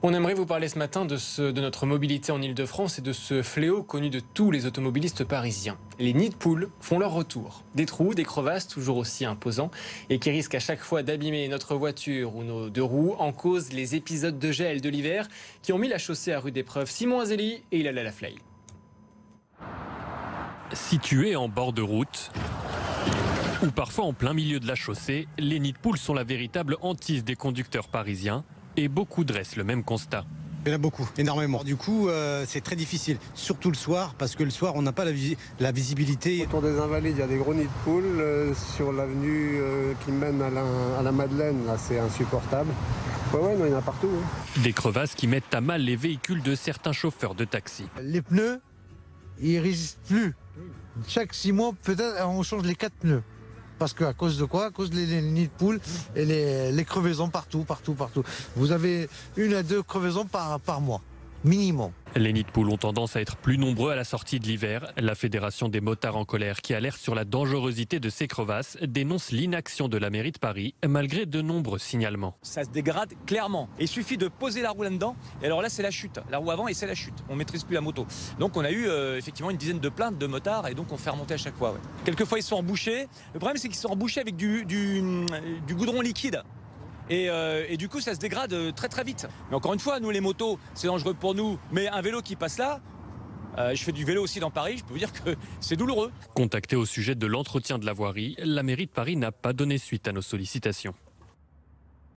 On aimerait vous parler ce matin de notre mobilité en Ile-de-France et de ce fléau connu de tous les automobilistes parisiens. Les nids de poules font leur retour. Des trous, des crevasses toujours aussi imposants et qui risquent à chaque fois d'abîmer notre voiture ou nos deux roues. En cause, les épisodes de gel de l'hiver qui ont mis la chaussée à rude épreuve. Simon Azeli et Ilal Alaflaï. Situés en bord de route ou parfois en plein milieu de la chaussée, les nids de poules sont la véritable hantise des conducteurs parisiens et beaucoup dressent le même constat. Il y en a beaucoup, énormément. Du coup, c'est très difficile, surtout le soir, parce que le soir, on n'a pas la visibilité. Autour des Invalides, il y a des gros nids de poules. Sur l'avenue qui mène à la Madeleine, là, c'est insupportable. Ouais, non, il y en a partout. Hein. Des crevasses qui mettent à mal les véhicules de certains chauffeurs de taxi. Les pneus, ils résistent plus. Chaque 6 mois, peut-être, on change les 4 pneus. Parce qu'à cause de quoi? À cause des nids de poules et les crevaisons partout. Vous avez 1 à 2 crevaisons par mois, minimum. Les nids de poules ont tendance à être plus nombreux à la sortie de l'hiver. La Fédération des motards en colère, qui alerte sur la dangerosité de ces crevasses, dénonce l'inaction de la mairie de Paris, malgré de nombreux signalements. Ça se dégrade clairement. Il suffit de poser la roue là-dedans, et alors là c'est la chute. La roue avant et c'est la chute. On ne maîtrise plus la moto. Donc on a eu effectivement une dizaine de plaintes de motards, et donc on fait remonter à chaque fois. Ouais. Quelquefois ils sont embouchés. Le problème c'est qu'ils sont embouchés avec du goudron liquide. Et du coup, ça se dégrade très vite. Mais encore une fois, nous, les motos, c'est dangereux pour nous. Mais un vélo qui passe là, je fais du vélo aussi dans Paris, je peux vous dire que c'est douloureux. Contacté au sujet de l'entretien de la voirie, la mairie de Paris n'a pas donné suite à nos sollicitations.